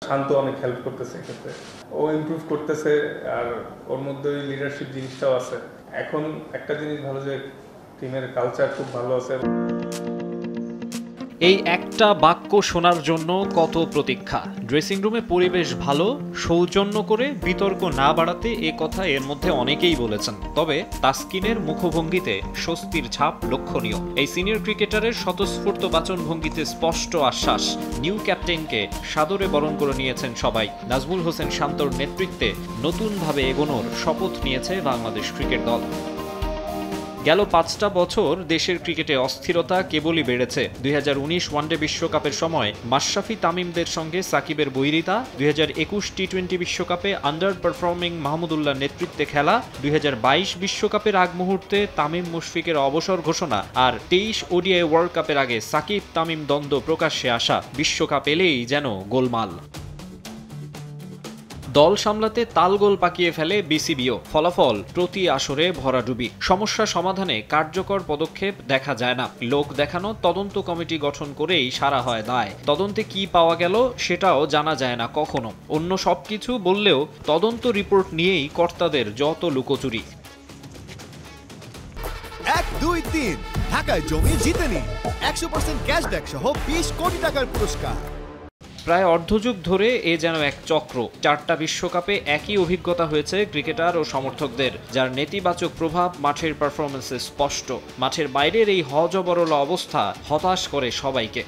শান্ত অনেক হেল্প করতেছে এক্ষেত্রে, ও ইমপ্রুভ করতেছে, আর ওর মধ্যে ওই লিডারশিপ জিনিসটাও আছে। এখন একটা জিনিস ভালো যে টিমের কালচার খুব ভালো আছে। এই একটা বাক্য শোনার জন্য কত প্রতীক্ষা। ড্রেসিং রুমে পরিবেশ ভালো, সৌজন্য করে বিতর্ক না বাড়াতে এ কথা এর মধ্যে অনেকেই বলেছেন। তবে তাসকিনের মুখভঙ্গিতে স্বস্তির ছাপ লক্ষণীয়। এই সিনিয়র ক্রিকেটারের স্বতঃস্ফূর্ত বাচনভঙ্গিতে স্পষ্ট আশ্বাস, নিউ ক্যাপ্টেনকে সাদরে বরণ করে নিয়েছেন সবাই। নাজমুল হোসেন শান্তর নেতৃত্বে নতুনভাবে এগোনোর শপথ নিয়েছে বাংলাদেশ ক্রিকেট দল। গেল ৫টা বছর দেশের ক্রিকেটে অস্থিরতা কেবলই বেড়েছে। ২০১৯ ওয়ানডে বিশ্বকাপের সময় মাশরাফি তামিমদের সঙ্গে সাকিবের বৈরিতা, ২০২১ টি-২০ বিশ্বকাপে আন্ডার পারফর্মিং মাহমুদুল্লাহর নেতৃত্বে খেলা, ২০২২ বিশ্বকাপের আগ মুহূর্তে তামিম মুশফিকের অবসর ঘোষণা, আর ২৩ ওডিআই ওয়ার্ল্ড কাপের আগে সাকিব তামিম দ্বন্দ্ব প্রকাশ্যে আসা। বিশ্বকাপ এলেই যেন গোলমাল। দল সামলাতে তালগোল পাকিয়ে ফেলে বিসিবিও। ফলাফল প্রতি আসরে ভরাডুবি। সমস্যা সমাধানে কার্যকর পদক্ষেপ দেখা যায় না। লোক দেখানো তদন্ত কমিটি গঠন করেই সারা হয় দায়। তদন্তে কি পাওয়া গেল সেটাও জানা যায় না কখনো। অন্য সবকিছু বললেও তদন্ত রিপোর্ট নিয়েই কর্তাদের যত লুকোচুরি। ১, ২, ৩ ঢাকায় জমি জিতে নিন ১০০% ক্যাশব্যাক সহ ২০ কোটি টাকার পুরস্কার। প্রায় অর্ধযুগ ধরে এ যেন এক চক্র। ৪টা বিশ্বকাপে একই অভিজ্ঞতা হয়েছে ক্রিকেটার ও সমর্থকদের, যার নেতিবাচক প্রভাব মাঠের পারফরমেন্সে স্পষ্ট। মাঠের বাইরের এই হযবরল অবস্থা হতাশ করে সবাইকে।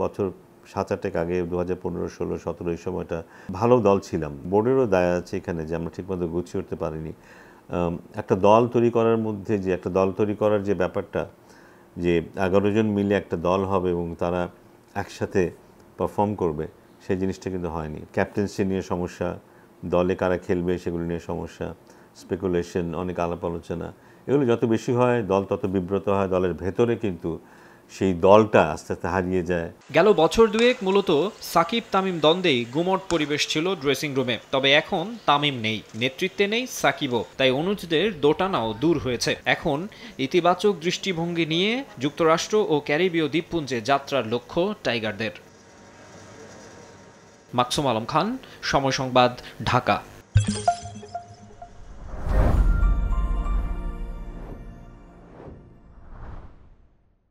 বছর ৭-৮ আগে ২০১৫, ১৬, ১৭ এই সময়টা ভালো দল ছিলাম। বোর্ডেরও দায় আছে এখানে যে আমরা ঠিকমতো গুছিয়ে উঠতে পারিনি। একটা দল তৈরি করার মধ্যে যে একটা দল তৈরি করার যে ব্যাপারটা, যে ১১ জন মিলে একটা দল হবে এবং তারা একসাথে পারফর্ম করবে, সেই জিনিসটা কিন্তু হয়নি। ক্যাপ্টেন্সি নিয়ে সমস্যা, দলে কারা খেলবে সেগুলো নিয়ে সমস্যা, স্পেকুলেশন, অনেক আলাপ আলোচনা, এগুলো যত বেশি হয় দল তত বিব্রত হয়। দলের ভেতরে কিন্তু সেই দলটা আস্তে আস্তে হারিয়ে যায়। গেল বছর দুয়েক মূলত সাকিব তামিম দ্বন্দ্বেই গুমট পরিবেশ ছিল ড্রেসিং রুমে। তবে এখন তামিম নেই, নেতৃত্বে নেই সাকিবও, তাই অনুজদের দোটানাও দূর হয়েছে। এখন ইতিবাচক দৃষ্টিভঙ্গি নিয়ে যুক্তরাষ্ট্র ও ক্যারিবীয় দ্বীপপুঞ্জে যাত্রার লক্ষ্য টাইগারদের। মাকসুম আলম খান, সময় সংবাদ, ঢাকা।